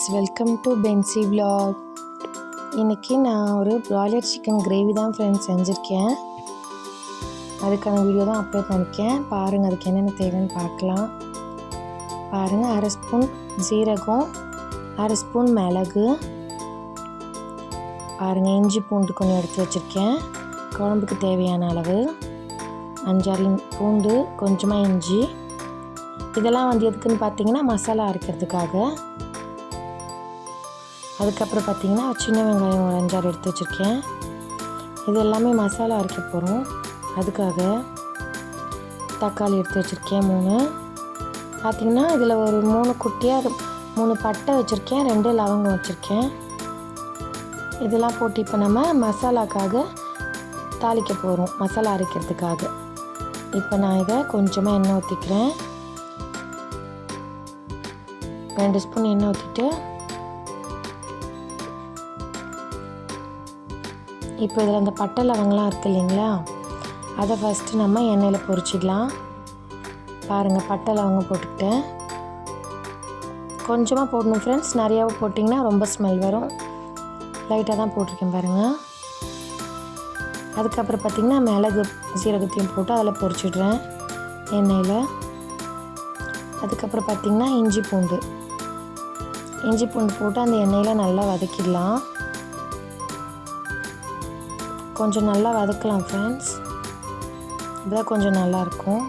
Friends, welcome to பென்சி vlog. இன்றைக்கி நான் ஒரு பிராய்லர் சிக்கன் கிரேவி தான் ஃப்ரெண்ட்ஸ் செஞ்சுருக்கேன். அதுக்கான வீடியோ தான் அப்லோட் பண்ணியிருக்கேன். பாருங்கள், அதுக்கு என்னென்ன தேவைன்னு பார்க்கலாம். பாருங்கள், 1/2 ஸ்பூன் ஜீரகம், 1/2 ஸ்பூன் மிளகு, பாருங்கள் இஞ்சி பூண்டு கொஞ்சம் எடுத்து வச்சுருக்கேன். குழம்புக்கு தேவையான அளவு 5-6 பூண்டு, கொஞ்சமாக இஞ்சி. இதெல்லாம் எதுக்குன்னு பார்த்தீங்கன்னா மசாலா அரைக்கிறதுக்காக. அதுக்கப்புறம் பார்த்தீங்கன்னா சின்ன வெங்காயம் ஒரு 5-6 எடுத்து வச்சுருக்கேன். இது எல்லாமே மசாலா அரைக்க போகிறோம். அதுக்காக தக்காளி எடுத்து வச்சுருக்கேன் 3. பார்த்திங்கன்னா இதில் ஒரு 3 குட்டியாக 3 பட்டை வச்சுருக்கேன், 2 லவங்கம் வச்சுருக்கேன். இதெல்லாம் போட்டு இப்போ நம்ம மசாலாக்காக தாளிக்க போகிறோம், மசாலா அரைக்கிறதுக்காக. இப்போ நான் இதை கொஞ்சமாக எண்ணெய் ஊற்றிக்கிறேன். 2 ஸ்பூன் எண்ணெய் ஊற்றிட்டு இப்போ இதில் அந்த பட்டை லவங்கலாம் இருக்குது இல்லைங்களா, அதை ஃபஸ்ட்டு நம்ம எண்ணெயில் பொரிச்சிடலாம். பாருங்கள், பட்டை லவங்கம் போட்டுக்கிட்டேன். கொஞ்சமாக போடணும் ஃப்ரெண்ட்ஸ், நிறையாவும் போட்டிங்கன்னா ரொம்ப ஸ்மெல் வரும். லைட்டாக தான் போட்டிருக்கேன் பாருங்கள். அதுக்கப்புறம் பார்த்திங்கன்னா மிளகு சீரகத்தையும் போட்டு அதில் பொரிச்சிடுறேன் எண்ணெயில். அதுக்கப்புறம் பார்த்திங்கன்னா இஞ்சி பூண்டு போட்டு அந்த எண்ணெயில் நல்லா வதக்கிடலாம். கொஞ்சம் நல்லா வதக்கலாம் ஃப்ரெண்ட்ஸ், இதுதான் கொஞ்சம் நல்லாயிருக்கும்.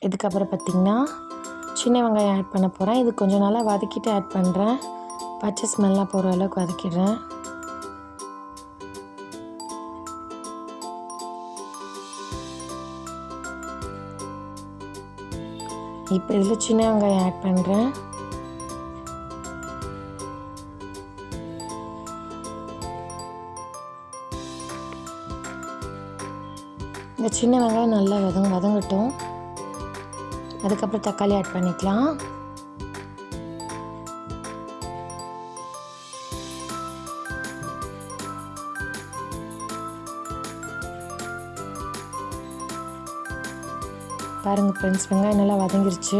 இதுக்கப்புறம் பார்த்திங்கன்னா சின்ன வெங்காயம் ஆட் பண்ண போகிறேன். இது கொஞ்சம் நல்லா வதக்கிட்டு ஆட் பண்ணுறேன். பச்சை ஸ்மெல்லாம் போகிற அளவுக்கு வதக்கிடுறேன். இப்போ இதில் சின்ன வெங்காயம் ஆட் பண்ணுறேன். இந்த சின்ன வெங்காயம் நல்லா வதங்கட்டும். அதுக்கப்புறம் தக்காளி ஆட் பண்ணிக்கலாம். பாருங்கள் ஃப்ரெண்ட்ஸ், வெங்காயம் நல்லா வதங்கிருச்சு.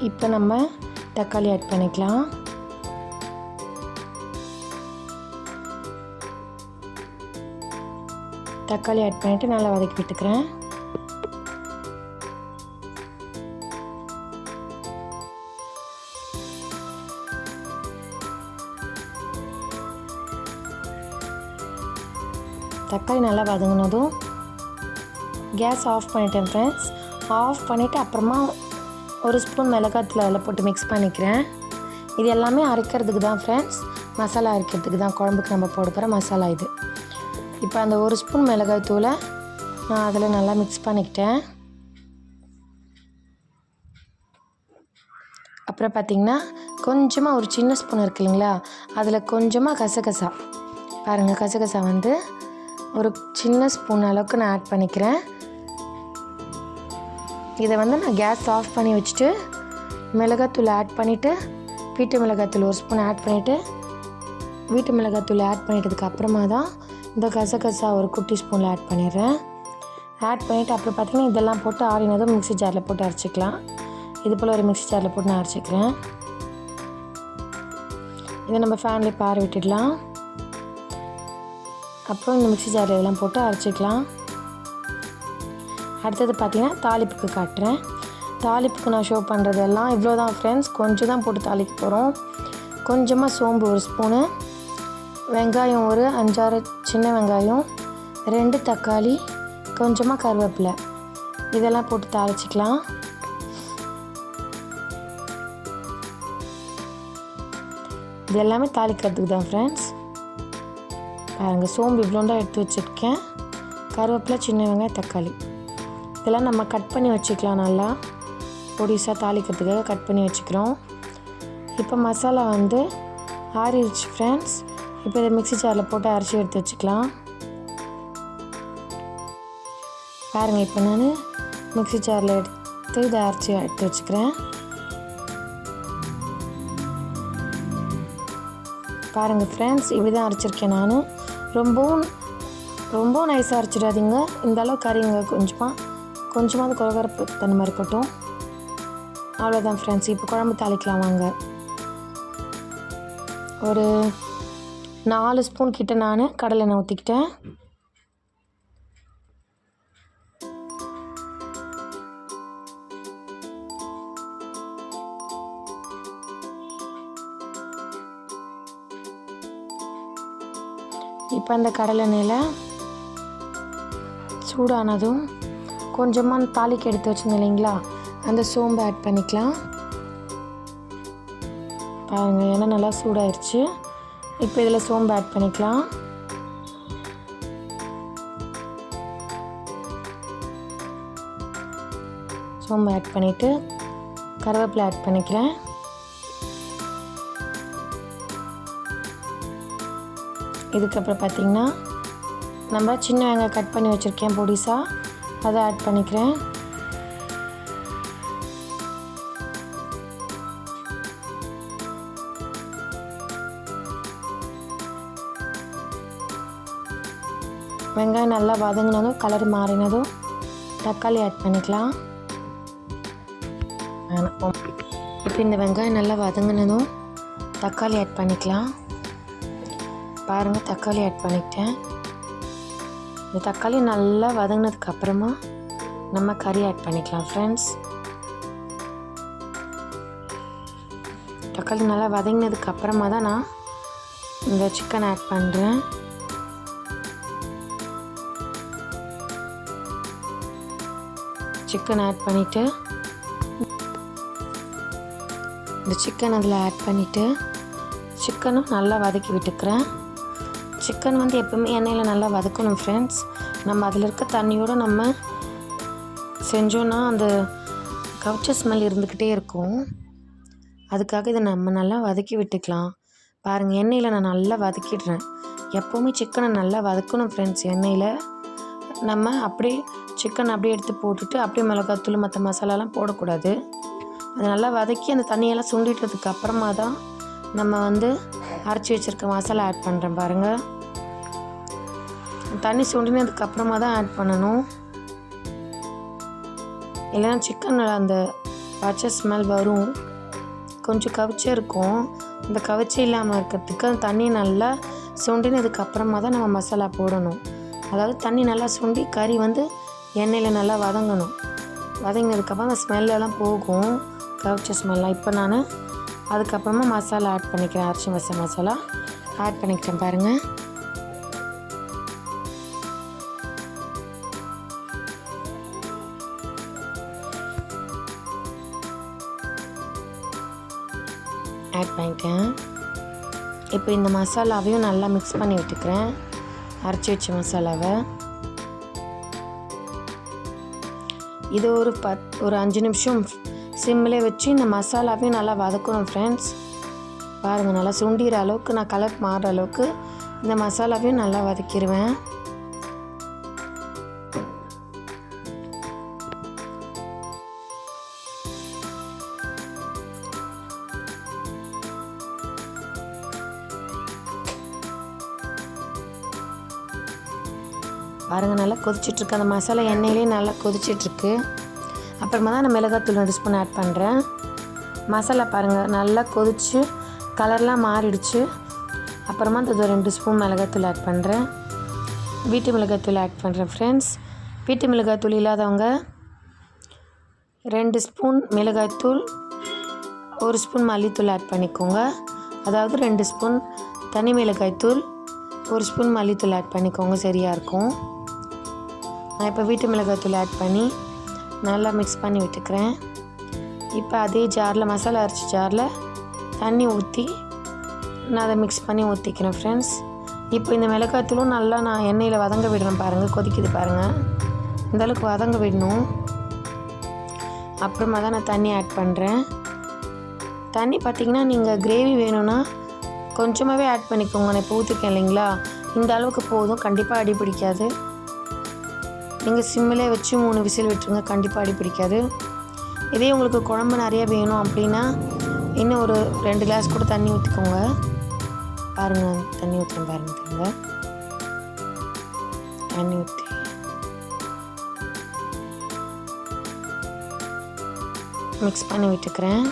இப்போ நம்ம தக்காளி ஆட் பண்ணிக்கலாம். தக்காளி ஆட் பண்ணிவிட்டு நல்லா வதக்கி விட்டுக்கிறேன். தக்காளி நல்லா வதங்கினதும் கேஸ் ஆஃப் பண்ணிட்டேன் ஃப்ரெண்ட்ஸ். ஆஃப் பண்ணிவிட்டு அப்புறமா 1 ஸ்பூன் மிளகாத்தூள் அதில் போட்டு மிக்ஸ் பண்ணிக்கிறேன். இது எல்லாமே அரைக்கிறதுக்கு தான் ஃப்ரெண்ட்ஸ், மசாலா அரைக்கிறதுக்கு தான், குழம்புக்கு நம்ம போட போகிற மசாலா இது. இப்போ அந்த 1 ஸ்பூன் மிளகாய் தூளை நான் அதில் நல்லா மிக்ஸ் பண்ணிக்கிட்டேன். அப்புறம் பார்த்திங்கன்னா கொஞ்சமாக ஒரு சின்ன ஸ்பூன் இருக்கு இல்லைங்களா, அதில் கொஞ்சமாக கசகசா, பாருங்கள் கசகசா ஒரு சின்ன ஸ்பூன் அளவுக்கு நான் ஆட் பண்ணிக்கிறேன். இதை நான் கேஸ் ஆஃப் பண்ணி வச்சுட்டு மிளகாத்தூள் ஆட் பண்ணிவிட்டு வீட்டு மிளகாத்தூள் 1 ஸ்பூன் ஆட் பண்ணிவிட்டு வீட்டு மிளகாத்தூள் ஆட் பண்ணிட்டதுக்கு அப்புறமா தான் இந்த கசகசா ஒரு குட்டி ஸ்பூனில் ஆட் பண்ணிடுறேன். ஆட் பண்ணிவிட்டு அப்புறம் பார்த்திங்கன்னா இதெல்லாம் போட்டு ஆறினதும் மிக்ஸி ஜாரில் போட்டு அரைச்சிக்கலாம். இது போல் ஒரு மிக்ஸி ஜாரில் போட்டு நான் அரைச்சிக்கிறேன். இதை நம்ம ஃபேன்லேயே பார விட்டுடலாம். அப்புறம் இந்த மிக்ஸி ஜாரில் இதெல்லாம் போட்டு அரைச்சிக்கலாம். அடுத்தது பார்த்திங்கன்னா தாளிப்புக்கு காட்டுறேன். தாளிப்புக்கு நான் ஷோ பண்ணுறதெல்லாம் இவ்வளோ தான் ஃப்ரெண்ட்ஸ், கொஞ்சம் தான் போட்டு தாளிக்க போகிறோம். கொஞ்சமாக சோம்பு 1 ஸ்பூனு, வெங்காயம் ஒரு 5-6 சின்ன வெங்காயம், 2 தக்காளி, கொஞ்சமாக கருவேப்பிலை, இதெல்லாம் போட்டு தாளிச்சிக்கலாம். இது எல்லாமே தாளிக்கிறதுக்கு தான் ஃப்ரெண்ட்ஸ். பாருங்கள், சோம்பு இவ்வளோண்டா எடுத்து வச்சுருக்கேன், கருவேப்பிலை, சின்ன வெங்காயம், தக்காளி, இதெல்லாம் நம்ம கட் பண்ணி வச்சுக்கலாம். நல்லா பொடிசாக தாளிக்கிறதுக்காக கட் பண்ணி வச்சுக்கிறோம். இப்போ மசாலா ஆறிடுச்சு ஃப்ரெண்ட்ஸ். இப்போ இதை மிக்ஸி ஜாரில் போட்டு அரைச்சி எடுத்து வச்சுக்கலாம். பாருங்கள், இப்போ நான் மிக்ஸி ஜாரில் எடுத்து இதை அரைச்சி எடுத்து வச்சுக்கிறேன். பாருங்கள் ஃப்ரெண்ட்ஸ், இப்படி தான் அரைச்சிருக்கேன் நான். ரொம்ப நைஸாக அரைச்சிடாதீங்க. இந்த அளவு கறிங்க கொஞ்சமாவது கொரகரப்பு தன்மை இருக்கட்டும். அவ்வளோதான் ஃப்ரெண்ட்ஸ். இப்போ குழம்பு தாளிக்கலாம் வாங்க. ஒரு 4 ஸ்பூன் கிட்ட நான் கடலை எண்ணெய் ஊற்றிக்கிட்டேன். இப்போ அந்த கடலை எண்ணெயில் சூடானதும் கொஞ்சமாக தாளிக்கு எடுத்து வச்சுருந்தேன் இல்லைங்களா, அந்த சோம்பு ஆட் பண்ணிக்கலாம். பாருங்கள், எண்ணெய் நல்லா சூடாயிருச்சு. இப்போ இதில் சோம்பு ஆட் பண்ணிக்கலாம். சோம்பு ஆட் பண்ணிவிட்டு கருவேப்பிலை ஆட் பண்ணிக்கிறேன். இதுக்கப்புறம் பார்த்திங்கன்னா நம்ம சின்ன வெங்காயம் கட் பண்ணி வச்சுருக்கேன் பொடிசாக, அதை ஆட் பண்ணிக்கிறேன். வெங்காயம் நல்லா வதங்கினதும் கலர் மாறினதும் தக்காளி ஆட் பண்ணிக்கலாம். இப்போ இந்த வெங்காயம் நல்லா வதங்கினதும் தக்காளி ஆட் பண்ணிக்கலாம். பாருங்கள், தக்காளி ஆட் பண்ணிக்கிட்டேன். இந்த தக்காளி நல்லா வதங்கினதுக்கு அப்புறமா நம்ம கறி ஆட் பண்ணிக்கலாம் ஃப்ரெண்ட்ஸ். தக்காளி நல்லா வதங்கினதுக்கு அப்புறமா தான் நான் இந்த சிக்கன் ஆட் பண்ணுறேன். சிக்கன் ஆட் பண்ணிவிட்டு இந்த சிக்கன் அதில் ஆட் பண்ணிவிட்டு சிக்கனும் நல்லா வதக்கி விட்டுக்கிறேன். சிக்கன் எப்பவுமே எண்ணெயில் நல்லா வதக்கணும் ஃப்ரெண்ட்ஸ். நம்ம அதில் இருக்க தண்ணியோடு நம்ம செஞ்சோன்னா அந்த கவுச்ச ஸ்மெல் இருந்துக்கிட்டே இருக்கும். அதுக்காக இதை நம்ம நல்லா வதக்கி விட்டுக்கலாம். பாருங்கள், எண்ணெயில் நான் நல்லா வதக்கிடுறேன். எப்போவுமே சிக்கனை நல்லா வதக்கணும் ஃப்ரெண்ட்ஸ். எண்ணெயில் நம்ம அப்படியே சிக்கன் அப்படியே எடுத்து போட்டுட்டு அப்படியே மிளகாத்தூள் மற்ற மசாலாலாம் போடக்கூடாது. அதை நல்லா வதக்கி அந்த தண்ணியெல்லாம் சுண்டிட்டதுக்கு அப்புறமா தான் நம்ம அரைச்சி வச்சுருக்க மசாலா ஆட் பண்ணுறேன். பாருங்கள், தண்ணி சுண்டினதுக்கு அப்புறமா தான் ஆட் பண்ணணும். இல்லைன்னா சிக்கனில் அந்த பச்சை ஸ்மெல் வரும். கொஞ்சம் கவிச்சே இருக்கும். இந்த கவிச்சி இல்லாமல் இருக்கிறதுக்கு அந்த தண்ணி நல்லா சுண்டினதுக்கு அப்புறமா தான் நம்ம மசாலா போடணும். அதாவது தண்ணி நல்லா சுண்டி கறி எண்ணெயில் நல்லா வதங்கணும். வதங்கினதுக்கப்புறம் அந்த ஸ்மெல்லெல்லாம் போகும், கவிச்ச ஸ்மெல்லாம். இப்போ நான் அதுக்கப்புறமா மசாலா ஆட் பண்ணிக்கிறேன். அரிசி மசாலா ஆட் பண்ணிக்கிறேன். பாருங்கள், ஆட் பண்ணிட்டேன். இப்போ இந்த மசாலாவையும் நல்லா மிக்ஸ் பண்ணி விட்டுக்கிறேன். அரைச்சி வச்ச மசாலாவை இது ஒரு 5 நிமிஷம் சிம்மில் வச்சு இந்த மசாலாவையும் நல்லா வதக்கணும் ஃப்ரெண்ட்ஸ். பாருங்கள், நல்லா சுண்டிற அளவுக்கு நான் கலர் மாறுற அளவுக்கு இந்த மசாலாவையும் நல்லா வதக்கிடுவேன். பாருங்கள், நல்லா கொதிச்சிட்ருக்கு. அந்த மசாலா எண்ணெயிலே நல்லா கொதிச்சிட்ருக்கு. அப்புறமா தான் நான் மிளகாத்தூள் 2 ஸ்பூன் ஆட் பண்ணுறேன். மசாலா பாருங்கள் நல்லா கொதிச்சு கலர்லாம் மாறிடுச்சு. அப்புறமா அந்த 2 ஸ்பூன் மிளகாத்தூள் ஆட் பண்ணுறேன். வீட்டு மிளகாத்தூள் ஆட் பண்ணுறேன் ஃப்ரெண்ட்ஸ். வீட்டு மிளகாத்தூள் இல்லாதவங்க 2 ஸ்பூன் மிளகாய்த்தூள் 1 ஸ்பூன் மல்லித்தூள் ஆட் பண்ணிக்கோங்க. அதாவது 2 ஸ்பூன் தனி மிளகாய்த்தூள் 1 ஸ்பூன் மல்லித்தூள் ஆட் பண்ணிக்கோங்க, சரியாக இருக்கும். நான் இப்போ வீட்டு மிளகாய்த்தூள் ஆட் பண்ணி நல்லா மிக்ஸ் பண்ணி விட்டுக்கிறேன். இப்போ அதே ஜாரில் மசாலா அரைச்சி ஜாரில் தண்ணி ஊற்றி நான் அதை மிக்ஸ் பண்ணி ஊற்றிக்கிறேன் ஃப்ரெண்ட்ஸ். இப்போ இந்த மிளகாய்த்தூளும் நல்லா நான் எண்ணெயில் வதங்க விடுறேன். பாருங்கள், கொதிக்குது பாருங்கள். இந்தளவுக்கு வதங்க விடணும். அப்புறமா தான் நான் தண்ணி ஆட் பண்ணுறேன். தண்ணி பார்த்திங்கன்னா நீங்கள் கிரேவி வேணும்னா கொஞ்சமாகவே ஆட் பண்ணிக்கோங்க. நான் இப்போ ஊற்றிருக்கேன் இல்லைங்களா, இந்த அளவுக்கு போதும். கண்டிப்பாக அடி பிடிக்காது. நீங்கள் சிம்மிலே வச்சு 3 விசில் விட்டுருங்க, கண்டிப்பாக அடி பிடிக்காது. இதே உங்களுக்கு குழம்பு நிறைய வேணும் அப்படின்னா இன்னும் ஒரு 2 கிளாஸ் கூட தண்ணி ஊற்றிக்கோங்க. பாருங்கள், தண்ணி ஊற்றுறேன் பாருங்கள். திரும்ப தண்ணி ஊற்றி மிக்ஸ் பண்ணி விட்டுக்கிறேன்.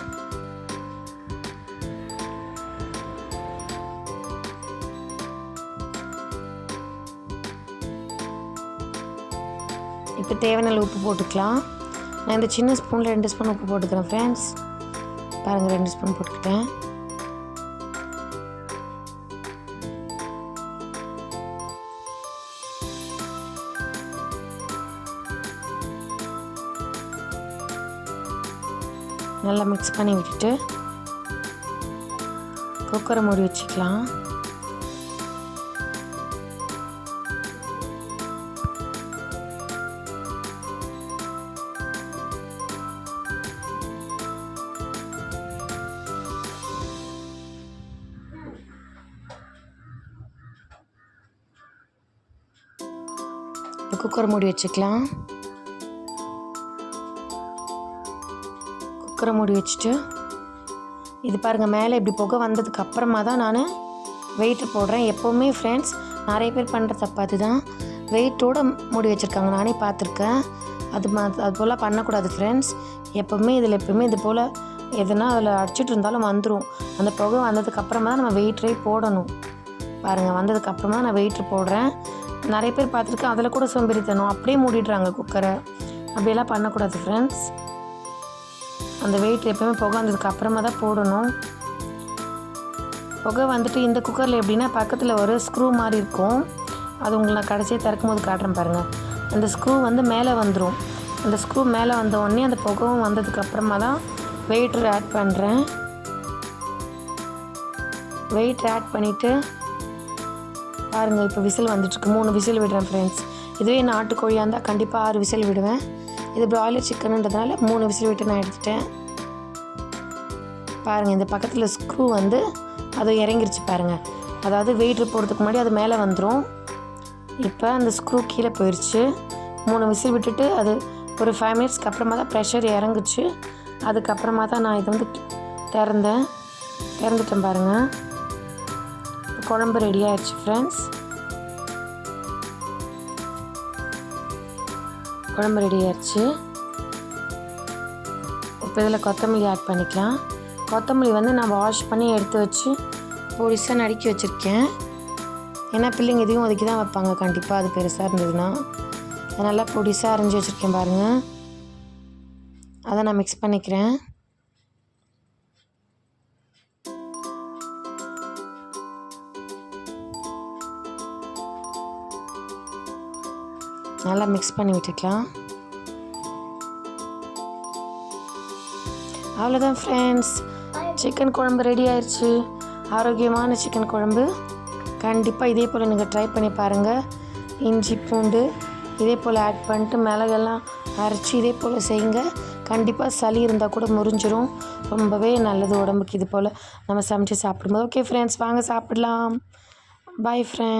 இப்போ தேவையான உப்பு போட்டுக்கலாம். நான் இந்த சின்ன ஸ்பூனில் 2 ஸ்பூன் உப்பு போட்டுக்கிறேன் ஃப்ரெண்ட்ஸ். பாருங்கள், 2 ஸ்பூன் போட்டுக்கிட்டேன். நல்லா மிக்ஸ் பண்ணி விட்டுட்டு குக்கரை மூடி வச்சுக்கலாம். குக்கரை மூடி வச்சுக்கலாம். குக்கரை மூடி வச்சுட்டு இது பாருங்கள், மேலே இப்படி புகை வந்ததுக்கு அப்புறமா தான் நான் வெயிட்டு போடுறேன். எப்போவுமே ஃப்ரெண்ட்ஸ் நிறைய பேர் பண்ணுற தப்பு அதுதான், வெயிட்டோடு மூடி வச்சுருக்காங்க. நானே பார்த்துருக்கேன். அது போல் பண்ணக்கூடாது ஃப்ரெண்ட்ஸ். எப்போவுமே இது போல் எதுனா அதில் அடிச்சிட்டு இருந்தாலும் வந்துடும். அந்த புகை வந்ததுக்கப்புறமா தான் நம்ம வெயிட்ரே போடணும். பாருங்கள், வந்ததுக்கப்புறமா நான் வெயிட்ரு போடுறேன். நிறைய பேர் பார்த்துருக்கேன், அதில் கூட சோம்பேறித்தனம் அப்படியே மூடிடுறாங்க குக்கரை. அப்படியெல்லாம் பண்ணக்கூடாது ஃப்ரெண்ட்ஸ். அந்த வெயிட் எப்போயுமே புகை வந்ததுக்கு அப்புறமா தான் போடணும். புகை வந்துட்டு இந்த குக்கரில் எப்படின்னா பக்கத்தில் ஒரு ஸ்க்ரூ மாதிரி இருக்கும். அது உங்களுக்கு நான் கடைசியாக திறக்கும் போது காட்டுறேன் பாருங்கள். அந்த ஸ்க்ரூ வந்து மேலே வந்துடும். அந்த ஸ்க்ரூ மேலே வந்த உடனே அந்த புகவும் வந்ததுக்கு அப்புறமா தான் வெயிட்ரு ஆட் பண்ணுறேன். வெயிட் ஆட் பண்ணிவிட்டு பாருங்கள், இப்போ விசில் வந்துட்டுருக்கு. 3 விசில் விடுறேன் ஃப்ரெண்ட்ஸ். இதுவே நாட்டுக்கோழியாக இருந்தால் கண்டிப்பாக 6 விசில் விடுவேன். இது ப்ராய்லர் சிக்கனுன்றதுனால 3 விசில் விட்டு நான் எடுத்துட்டேன். பாருங்கள், இந்த பக்கத்தில் ஸ்க்ரூ வந்து அது இறங்கிருச்சு பாருங்கள். அதாவது வெயிட்ரு போடுறதுக்கு முன்னாடி அது மேலே வந்துடும். இப்போ அந்த ஸ்க்ரூ கீழே போயிடுச்சு. 3 விசில் விட்டுட்டு அது ஒரு 5 மினிட்ஸ்க்கு அப்புறமா தான் ப்ரெஷர் இறங்குச்சு. அதுக்கப்புறமா தான் நான் இதை வந்து திறந்துட்டேன் பாருங்கள். குழம்பு ரெடி ஆகிடுச்சு ஃப்ரெண்ட்ஸ். குழம்பு ரெடி ஆகிடுச்சு. இப்போ இதில் கொத்தமல்லி ஆட் பண்ணிக்கலாம். கொத்தமல்லி வந்து நான் வாஷ் பண்ணி எடுத்து வச்சு பொடிசாக நறுக்கி வச்சுருக்கேன். ஏன்னா பிள்ளைங்க இதையும் ஒதுக்கி தான் வைப்பாங்க கண்டிப்பாக, அது பெருசாக இருந்ததுன்னா. அது நல்லா பொடிசாக அரைஞ்சி வச்சுருக்கேன் பாருங்கள். அதை நான் மிக்ஸ் பண்ணிக்கிறேன். நல்லா மிக்ஸ் பண்ணி விட்டுக்கலாம். அவ்வளோதான் ஃப்ரெண்ட்ஸ், சிக்கன் குழம்பு ரெடி ஆயிடுச்சு. ஆரோக்கியமான சிக்கன் குழம்பு. கண்டிப்பாக இதே போல் நீங்கள் ட்ரை பண்ணி பாருங்கள். இஞ்சி பூண்டு இதே போல் ஆட் பண்ணிட்டு மிளகெல்லாம் அரைச்சி இதே போல் செய்யுங்க. கண்டிப்பாக சளி இருந்தால் கூட முறிஞ்சிரும். ரொம்பவே நல்லது உடம்புக்கு இது போல் நம்ம சமைச்சு சாப்பிடும்போது. ஓகே ஃப்ரெண்ட்ஸ், வாங்க சாப்பிடலாம். Bye friends.